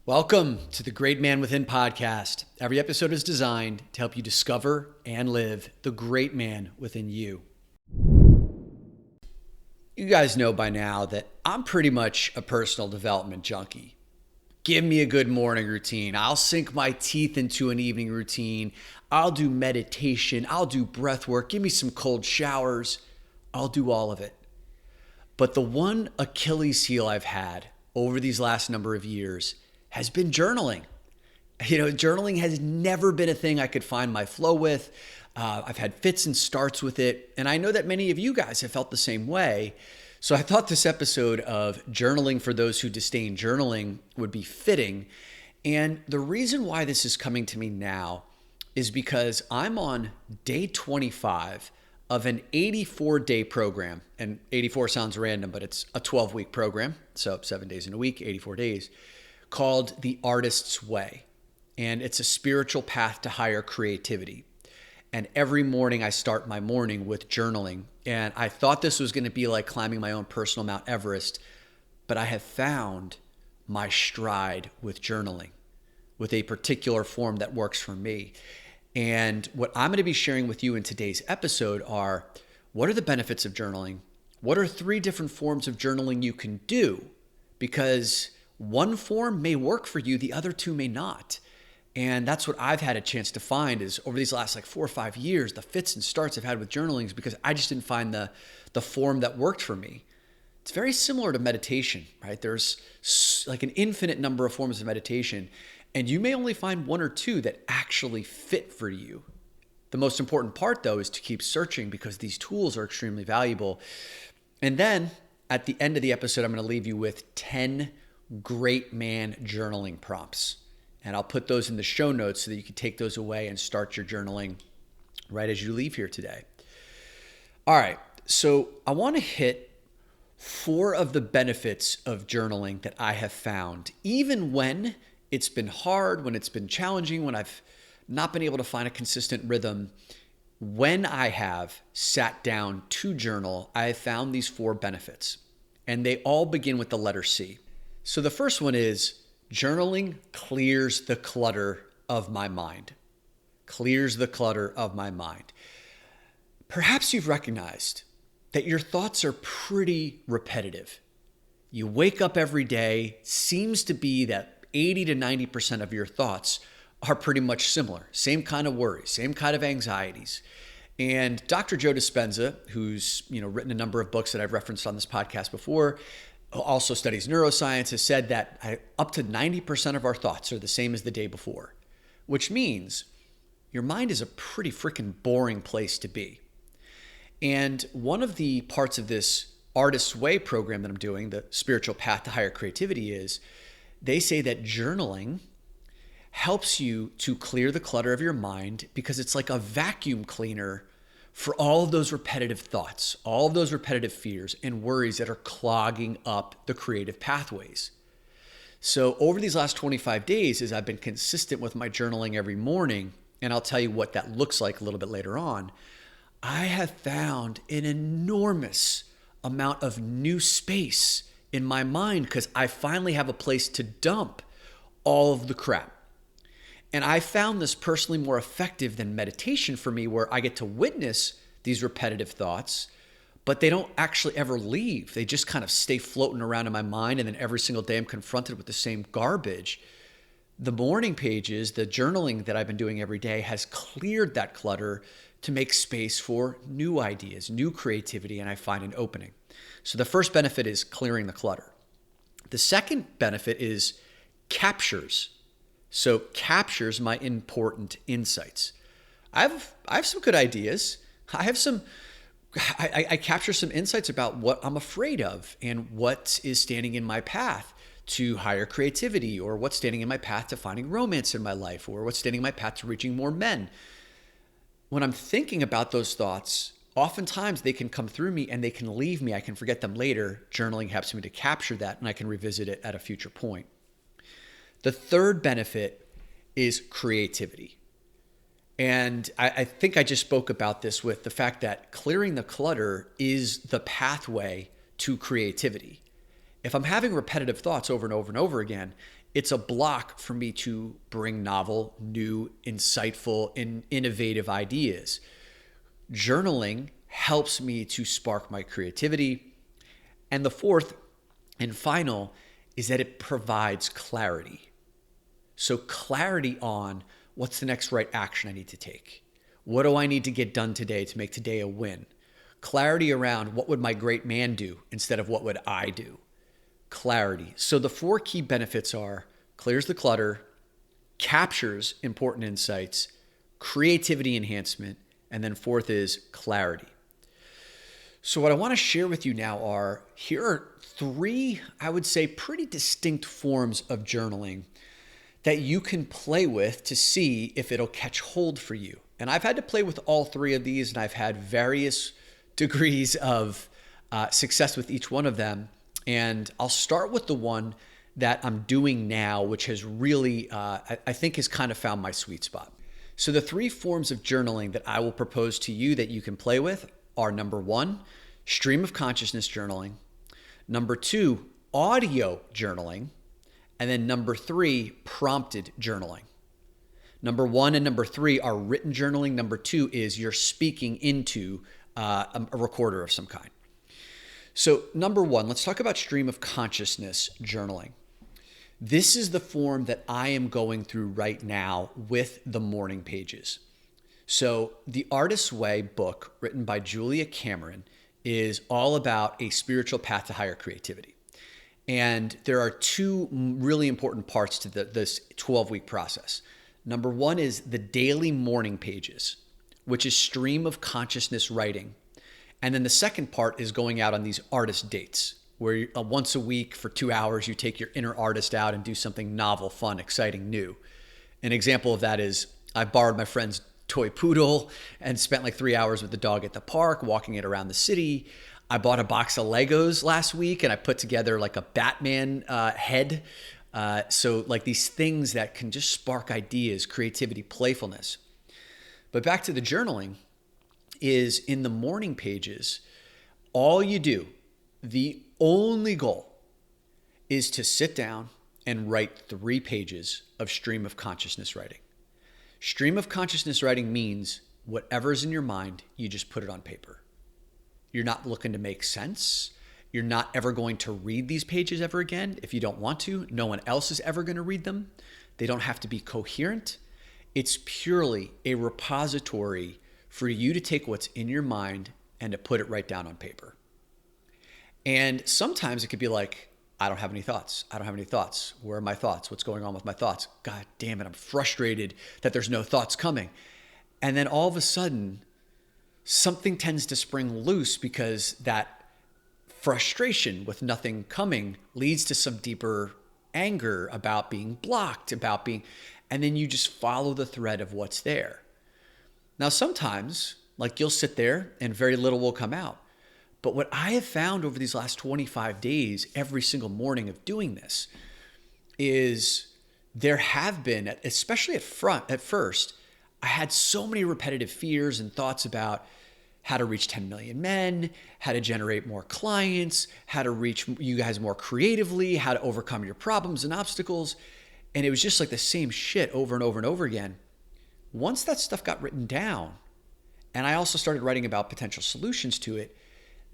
Welcome to the Great Man Within podcast. Every episode is designed to help you discover and live the great man within you. You guys know by now that I'm pretty much a personal development junkie. Give me a good morning routine. I'll sink my teeth into an evening routine. I'll do meditation. I'll do breath work. Give me some cold showers. I'll do all of it. But the one Achilles heel I've had over these last number of years has been journaling. Journaling has never been a thing I could find my flow with. I've had fits and starts with it. And I know that many of you guys have felt the same way. So I thought this episode of Journaling for Those Who Disdain Journaling would be fitting. And the reason why this is coming to me now is because I'm on day 25 of an 84-day program. And 84 sounds random, but it's a 12-week program. So 7 days in a week, 84 days. Called The Artist's Way. And it's a spiritual path to higher creativity. And every morning I start my morning with journaling. And I thought this was going to be like climbing my own personal Mount Everest, but I have found my stride with journaling, with a particular form that works for me. And what I'm going to be sharing with you in today's episode are, what are the benefits of journaling? What are 3 different forms of journaling you can do? Because one form may work for you, the other 2 may not. And that's what I've had a chance to find is over these last 4 or 5 years, the fits and starts I've had with journaling is because I just didn't find the form that worked for me. It's very similar to meditation, right? There's like an infinite number of forms of meditation, and you may only find 1 or 2 that actually fit for you. The most important part, though, is to keep searching because these tools are extremely valuable. And then at the end of the episode, I'm going to leave you with 10 great man journaling prompts. And I'll put those in the show notes so that you can take those away and start your journaling right as you leave here today. All right, so I want to hit 4 of the benefits of journaling that I have found, even when it's been hard, when it's been challenging, when I've not been able to find a consistent rhythm. When I have sat down to journal, I have found these 4 benefits, and they all begin with the letter C. So the first one is journaling clears the clutter of my mind. Clears the clutter of my mind. Perhaps you've recognized that your thoughts are pretty repetitive. You wake up every day, seems to be that 80 to 90% of your thoughts are pretty much similar. Same kind of worries, same kind of anxieties. And Dr. Joe Dispenza, who's written a number of books that I've referenced on this podcast before, also studies neuroscience, has said that up to 90% of our thoughts are the same as the day before, which means your mind is a pretty freaking boring place to be. And one of the parts of this Artist's Way program that I'm doing, the spiritual path to higher creativity, is they say that journaling helps you to clear the clutter of your mind because it's like a vacuum cleaner for all of those repetitive thoughts, all of those repetitive fears and worries that are clogging up the creative pathways. So over these last 25 days, as I've been consistent with my journaling every morning, and I'll tell you what that looks like a little bit later on, I have found an enormous amount of new space in my mind because I finally have a place to dump all of the crap. And I found this personally more effective than meditation for me, where I get to witness these repetitive thoughts, but they don't actually ever leave. They just kind of stay floating around in my mind. And then every single day I'm confronted with the same garbage. The morning pages, the journaling that I've been doing every day has cleared that clutter to make space for new ideas, new creativity, and I find an opening. So the first benefit is clearing the clutter. The second benefit is captures. So captures my important insights. I have some good ideas. I capture some insights about what I'm afraid of and what is standing in my path to higher creativity, or what's standing in my path to finding romance in my life, or what's standing in my path to reaching more men. When I'm thinking about those thoughts, oftentimes they can come through me and they can leave me. I can forget them later. Journaling helps me to capture that, and I can revisit it at a future point. The third benefit is creativity. And I think I just spoke about this with the fact that clearing the clutter is the pathway to creativity. If I'm having repetitive thoughts over and over and over again, It's a block for me to bring novel, new, insightful, and innovative ideas. Journaling helps me to spark my creativity. And the fourth and final is that it provides clarity. So clarity on what's the next right action I need to take. What do I need to get done today to make today a win? Clarity around what would my great man do instead of what would I do? Clarity. So the four key benefits are clears the clutter, captures important insights, creativity enhancement, and then fourth is clarity. So what I want to share with you now are, here are three, I would say, pretty distinct forms of journaling that you can play with to see if it'll catch hold for you. And I've had to play with all three of these, and I've had various degrees of success with each one of them. And I'll start with the one that I'm doing now, which has really, I think has kind of found my sweet spot. So the three forms of journaling that I will propose to you that you can play with are: number one, stream of consciousness journaling; number two, audio journaling; and then number three, prompted journaling. Number one and number three are written journaling. Number two is you're speaking into a recorder of some kind. So number one, let's talk about stream of consciousness journaling. This is the form that I am going through right now with the morning pages. So the Artist's Way book, written by Julia Cameron, is all about a spiritual path to higher creativity. And there are two really important parts to this 12-week process. Number one is the daily morning pages, which is stream of consciousness writing. And then the second part is going out on these artist dates, where once a week for 2 hours, you take your inner artist out and do something novel, fun, exciting, new. An example of that is I borrowed my friend's toy poodle and spent like 3 hours with the dog at the park, walking it around the city. I bought a box of Legos last week and I put together like a Batman head. So like these things that can just spark ideas, creativity, playfulness. But back to the journaling is in the morning pages, all you do, the only goal is to sit down and write 3 pages of stream of consciousness writing. Stream of consciousness writing means whatever's in your mind, you just put it on paper. You're not looking to make sense. You're not ever going to read these pages ever again. If you don't want to, no one else is ever going to read them. They don't have to be coherent. It's purely a repository for you to take what's in your mind and to put it right down on paper. And sometimes it could be like, I don't have any thoughts. I don't have any thoughts. Where are my thoughts? What's going on with my thoughts? God damn it, I'm frustrated that there's no thoughts coming. And then all of a sudden, something tends to spring loose because that frustration with nothing coming leads to some deeper anger about being blocked, and then you just follow the thread of what's there. Now, sometimes, like you'll sit there and very little will come out. But what I have found over these last 25 days, every single morning of doing this, is there have been, especially at first, I had so many repetitive fears and thoughts about how to reach 10 million men, how to generate more clients, how to reach you guys more creatively, how to overcome your problems and obstacles. And it was just like the same shit over and over and over again. Once that stuff got written down, and I also started writing about potential solutions to it,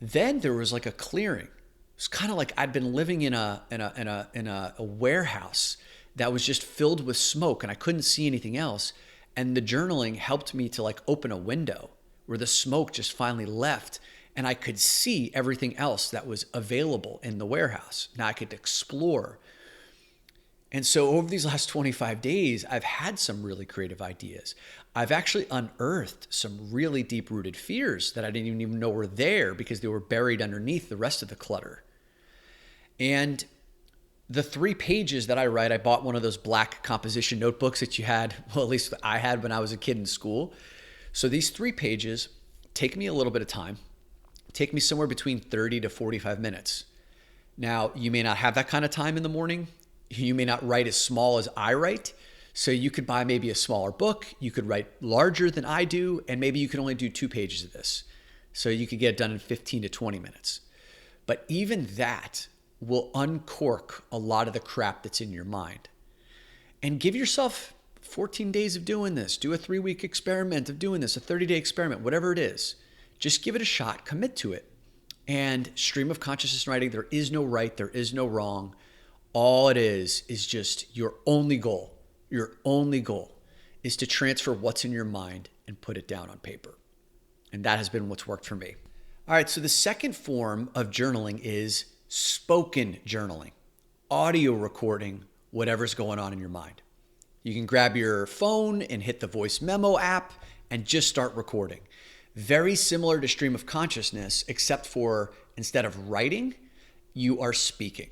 then there was like a clearing. It's kind of like I'd been living in a warehouse that was just filled with smoke and I couldn't see anything else. And the journaling helped me to like open a window where the smoke just finally left and I could see everything else that was available in the warehouse. Now I could explore. And so over these last 25 days, I've had some really creative ideas. I've actually unearthed some really deep-rooted fears that I didn't even know were there because they were buried underneath the rest of the clutter. And the 3 pages that I write, I bought one of those black composition notebooks that you had, well, at least I had when I was a kid in school. So these 3 pages take me a little bit of time, take me somewhere between 30 to 45 minutes. Now, you may not have that kind of time in the morning. You may not write as small as I write. So you could buy maybe a smaller book. You could write larger than I do, and maybe you can only do 2 pages of this. So you could get it done in 15 to 20 minutes. But even that, will uncork a lot of the crap that's in your mind. And give yourself 14 days of doing this. Do a 3-week experiment of doing this, a 30-day experiment, whatever it is. Just give it a shot, commit to it. And stream of consciousness writing, there is no right, there is no wrong. All it is just your only goal is to transfer what's in your mind and put it down on paper. And that has been what's worked for me. All right, so the second form of journaling is spoken journaling, audio recording whatever's going on in your mind. You can grab your phone and hit the voice memo app and just start recording. Very similar to stream of consciousness, except for instead of writing, you are speaking.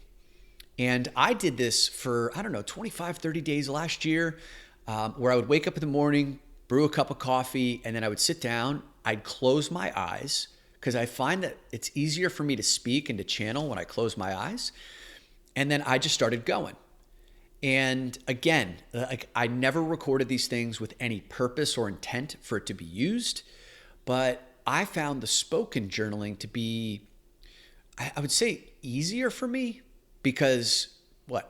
And I did this for, 25, 30 days last year, where I would wake up in the morning, brew a cup of coffee, and then I would sit down. I'd close my eyes because I find that it's easier for me to speak and to channel when I close my eyes. And then I just started going. And again, I never recorded these things with any purpose or intent for it to be used, but I found the spoken journaling to be, I would say, easier for me because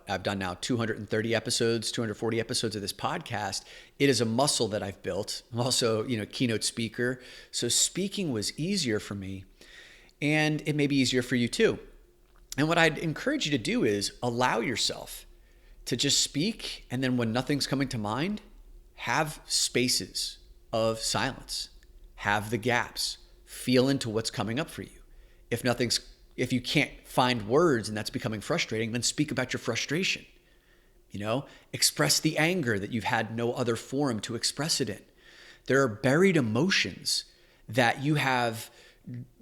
I've done now 230 episodes, 240 episodes of this podcast. It is a muscle that I've built. I'm also, keynote speaker. So speaking was easier for me, and it may be easier for you too. And what I'd encourage you to do is allow yourself to just speak, and then when nothing's coming to mind, have spaces of silence. Have the gaps. Feel into what's coming up for you. If you can't find words and that's becoming frustrating, then speak about your frustration. Express the anger that you've had no other forum to express it in. There are buried emotions that you have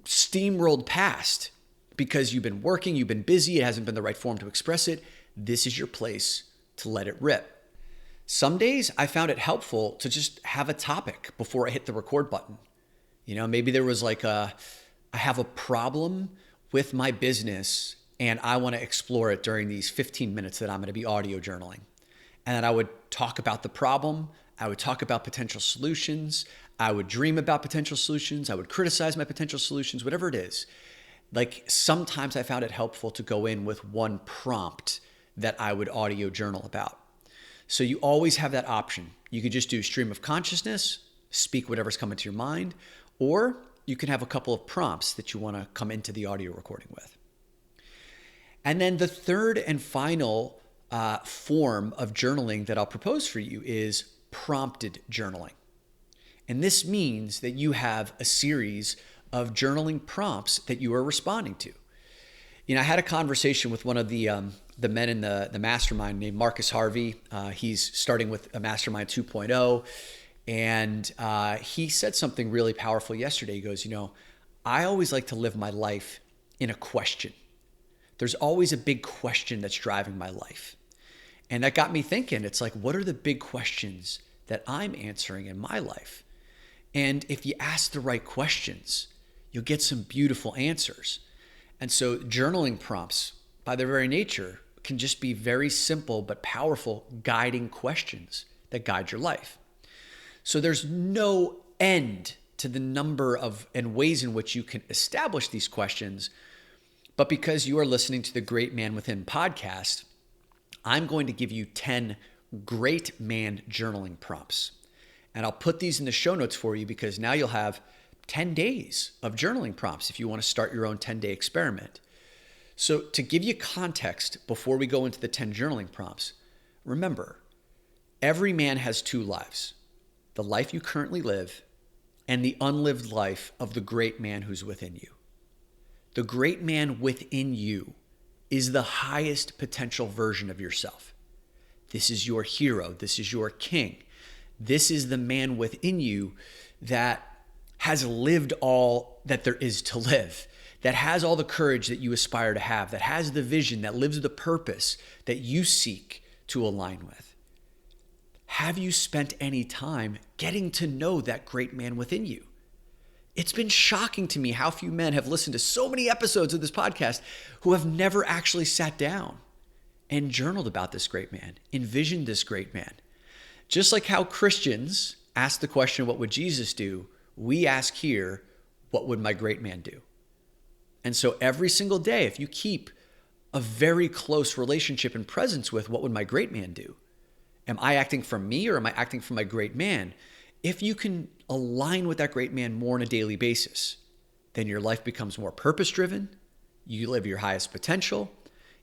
steamrolled past because you've been working, you've been busy, it hasn't been the right forum to express it. This is your place to let it rip. Some days I found it helpful to just have a topic before I hit the record button. Maybe there was I have a problem with my business and I want to explore it during these 15 minutes that I'm going to be audio journaling. And then I would talk about the problem. I would talk about potential solutions. I would dream about potential solutions. I would criticize my potential solutions, whatever it is. Sometimes I found it helpful to go in with one prompt that I would audio journal about. So you always have that option. You could just do stream of consciousness, speak whatever's coming to your mind, or you can have a couple of prompts that you want to come into the audio recording with. And then the third and final form of journaling that I'll propose for you is prompted journaling. And this means that you have a series of journaling prompts that you are responding to. I had a conversation with one of the men in the mastermind named Marcus Harvey. He's starting with a mastermind 2.0. And he said something really powerful yesterday. He goes, I always like to live my life in a question. There's always a big question that's driving my life. And that got me thinking, it's what are the big questions that I'm answering in my life? And if you ask the right questions, you'll get some beautiful answers. And so journaling prompts, by their very nature, can just be very simple but powerful guiding questions that guide your life. So there's no end to the number of and ways in which you can establish these questions. But because you are listening to the Great Man Within podcast, I'm going to give you 10 great man journaling prompts. And I'll put these in the show notes for you because now you'll have 10 days of journaling prompts if you want to start your own 10-day experiment. So to give you context before we go into the 10 journaling prompts, remember, every man has two lives. The life you currently live and the unlived life of the great man who's within you. The great man within you is the highest potential version of yourself. This is your hero. This is your king. This is the man within you that has lived all that there is to live, that has all the courage that you aspire to have, that has the vision, that lives the purpose that you seek to align with. Have you spent any time getting to know that great man within you? It's been shocking to me how few men have listened to so many episodes of this podcast who have never actually sat down and journaled about this great man, envisioned this great man. Just like how Christians ask the question, what would Jesus do? We ask here, what would my great man do? And so every single day, if you keep a very close relationship and presence with what would my great man do? Am I acting from me or am I acting from my great man? If you can align with that great man more on a daily basis, then your life becomes more purpose-driven. You live your highest potential.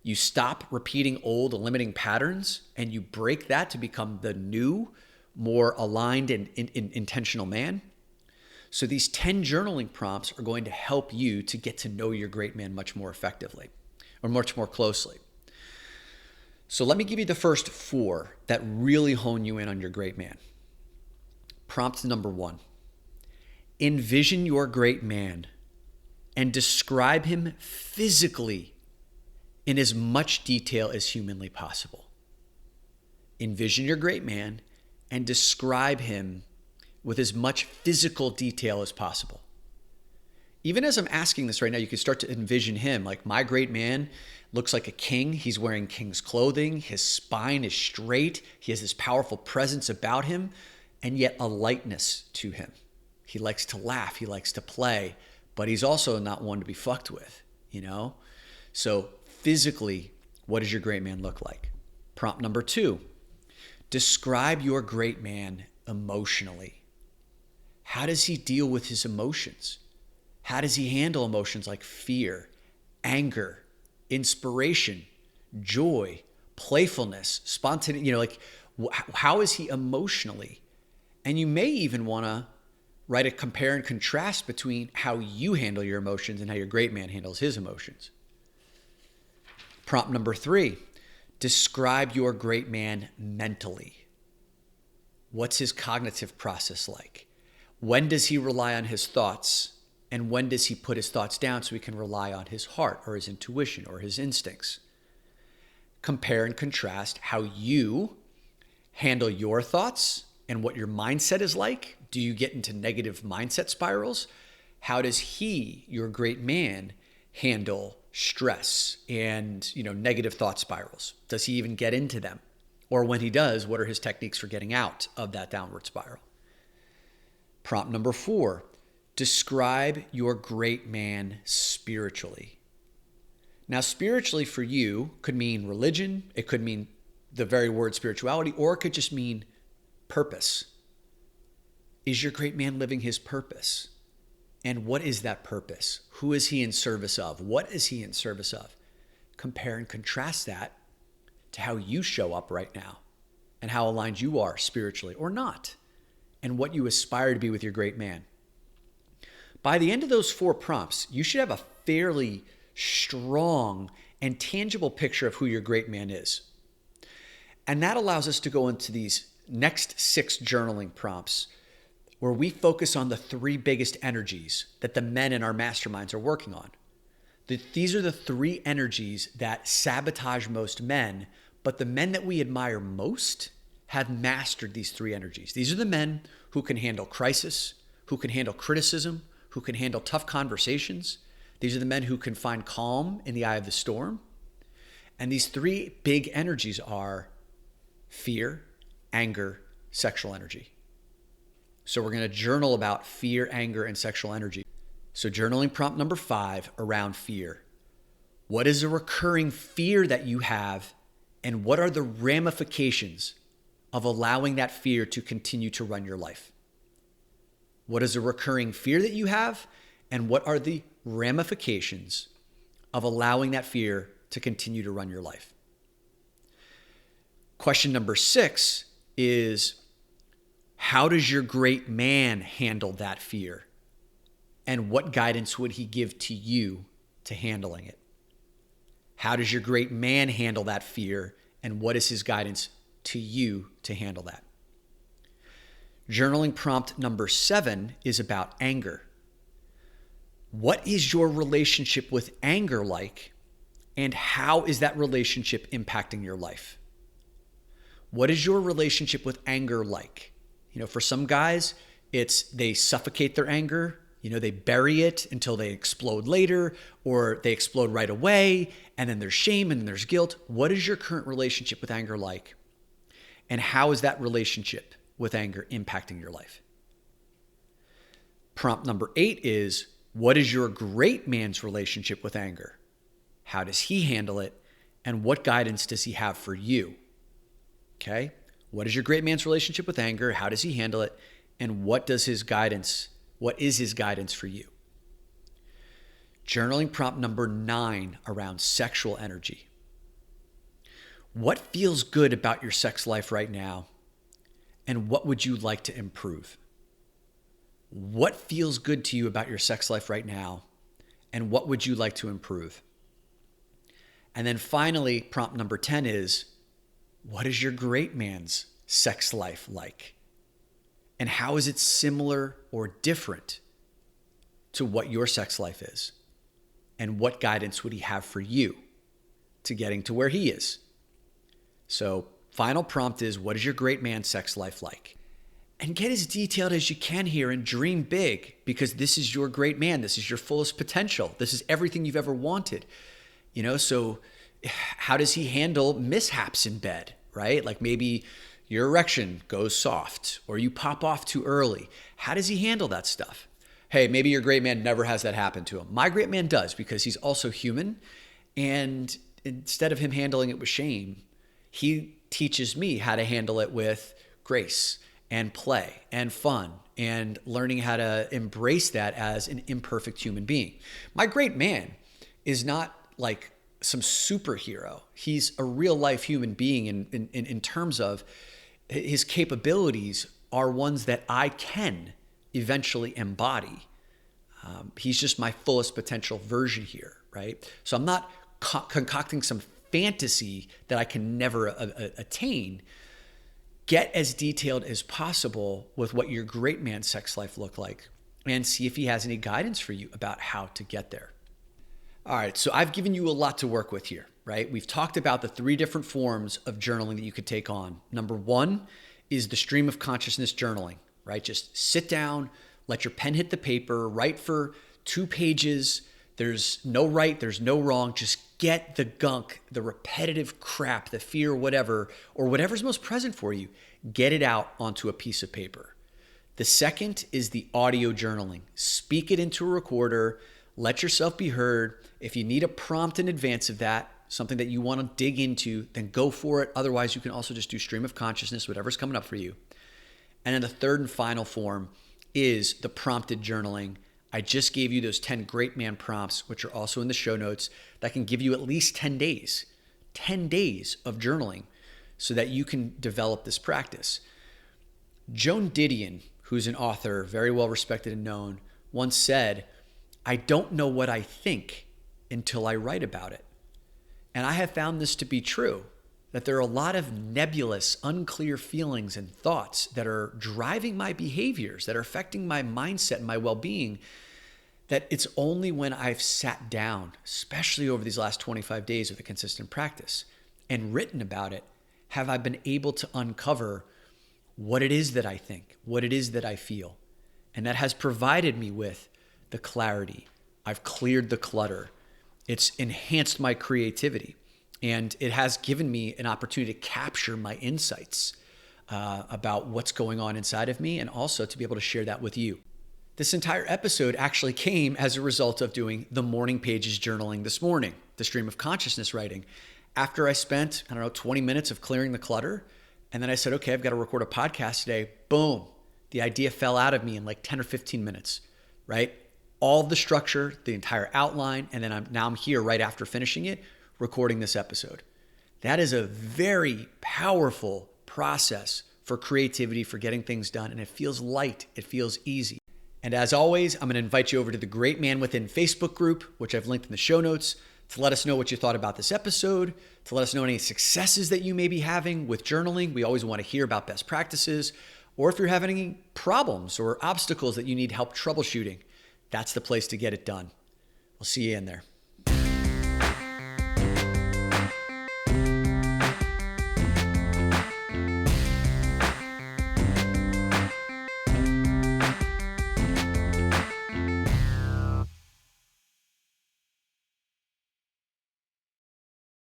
You stop repeating old limiting patterns and you break that to become the new, more aligned and intentional man. So these 10 journaling prompts are going to help you to get to know your great man much more effectively or much more closely. So let me give you the first 4 that really hone you in on your great man. Prompt number 1. Envision your great man and describe him physically in as much detail as humanly possible. Envision your great man and describe him with as much physical detail as possible. Even as I'm asking this right now, you can start to envision him. Like, my great man looks like a king. He's wearing king's clothing. His spine is straight. He has this powerful presence about him, and yet a lightness to him. He likes to laugh. He likes to play, but he's also not one to be fucked with, you know? So physically, what does your great man look like? Prompt number 2, describe your great man emotionally. How does he deal with his emotions? How does he handle emotions like fear, anger, inspiration, joy, playfulness, spontaneity? How is he emotionally? And you may even want to write a compare and contrast between how you handle your emotions and how your great man handles his emotions. Prompt number 3, describe your great man mentally. What's his cognitive process like? When does he rely on his thoughts? And when does he put his thoughts down so he can rely on his heart or his intuition or his instincts? Compare and contrast how you handle your thoughts and what your mindset is like. Do you get into negative mindset spirals? How does he, your great man, handle stress and negative thought spirals? Does he even get into them? Or when he does, what are his techniques for getting out of that downward spiral? Prompt number 4, describe your great man spiritually. Now, spiritually for you could mean religion. It could mean the very word spirituality, or it could just mean purpose. Is your great man living his purpose? And what is that purpose? Who is he in service of? What is he in service of? Compare and contrast that to how you show up right now and how aligned you are spiritually or not, and what you aspire to be with your great man. By the end of those 4 prompts, you should have a fairly strong and tangible picture of who your great man is. And that allows us to go into these next 6 journaling prompts where we focus on the 3 biggest energies that the men in our masterminds are working on. These are the 3 energies that sabotage most men, but the men that we admire most have mastered these 3 energies. These are the men who can handle crisis, who can handle criticism, who can handle tough conversations. These are the men who can find calm in the eye of the storm. And these 3 big energies are fear, anger, sexual energy. So we're going to journal about fear, anger, and sexual energy. So journaling prompt number 5 around fear. What is a recurring fear that you have, and what are the ramifications of allowing that fear to continue to run your life? What is a recurring fear that you have, and what are the ramifications of allowing that fear to continue to run your life? Question number 6 is, how does your great man handle that fear? And what guidance would he give to you to handling it? How does your great man handle that fear? And what is his guidance to you to handle that? Journaling prompt number 7 is about anger. What is your relationship with anger like? And how is that relationship impacting your life? What is your relationship with anger like? For some guys, it's they suffocate their anger. They bury it until they explode later, or they explode right away, and then there's shame and then there's guilt. What is your current relationship with anger like? And how is that relationship with anger impacting your life? Prompt number 8 is, what is your great man's relationship with anger? How does he handle it? And what guidance does he have for you? Okay? What is your great man's relationship with anger? How does he handle it? And what is his guidance for you? Journaling prompt number 9 around sexual energy. What feels good about your sex life right now? And what would you like to improve? What feels good to you about your sex life right now? And what would you like to improve? And then finally, prompt number 10 is, what is your great man's sex life like? And how is it similar or different to what your sex life is? And what guidance would he have for you to getting to where he is? So final prompt is, what is your great man's sex life like? And get as detailed as you can here and dream big, because this is your great man. This is your fullest potential. This is everything you've ever wanted. So how does he handle mishaps in bed, right? Like maybe your erection goes soft or you pop off too early. How does he handle that stuff? Hey, maybe your great man never has that happen to him. My great man does, because he's also human. And instead of him handling it with shame, he teaches me how to handle it with grace and play and fun and learning how to embrace that as an imperfect human being. My great man is not like some superhero. He's a real life human being in terms of his capabilities are ones that I can eventually embody. He's just my fullest potential version here, right? So I'm not concocting some fantasy that I can never attain. Get as detailed as possible with what your great man's sex life look like and see if he has any guidance for you about how to get there. All right, so I've given you a lot to work with here, right? We've talked about the 3 different forms of journaling that you could take on. Number 1 is the stream of consciousness journaling, right? Just sit down, let your pen hit the paper, write for 2 pages. There's no right, there's no wrong. Just get the gunk, the repetitive crap, the fear, whatever, or whatever's most present for you, get it out onto a piece of paper. The second is the audio journaling. Speak it into a recorder, let yourself be heard. If you need a prompt in advance of that, something that you want to dig into, then go for it. Otherwise, you can also just do stream of consciousness, whatever's coming up for you. And then the third and final form is the prompted journaling. I just gave you those 10 great man prompts, which are also in the show notes, that can give you at least 10 days of journaling so that you can develop this practice. Joan Didion, who's an author, very well respected and known, once said, I don't know what I think until I write about it. And I have found this to be true, that there are a lot of nebulous, unclear feelings and thoughts that are driving my behaviors, that are affecting my mindset and my well-being, that it's only when I've sat down, especially over these last 25 days of a consistent practice, and written about it, have I been able to uncover what it is that I think, what it is that I feel. And that has provided me with the clarity. I've cleared the clutter. It's enhanced my creativity. And it has given me an opportunity to capture my insights about what's going on inside of me, and also to be able to share that with you. This entire episode actually came as a result of doing the morning pages journaling this morning, the stream of consciousness writing. After I spent, 20 minutes of clearing the clutter, and then I said, okay, I've got to record a podcast today. Boom. The idea fell out of me in like 10 or 15 minutes, right? All the structure, the entire outline, and then I'm here right after finishing it, recording this episode. That is a very powerful process for creativity, for getting things done, and it feels light, it feels easy. And as always, I'm going to invite you over to the Great Man Within Facebook group, which I've linked in the show notes, to let us know what you thought about this episode, to let us know any successes that you may be having with journaling. We always want to hear about best practices, or if you're having any problems or obstacles that you need help troubleshooting, that's the place to get it done. We'll see you in there.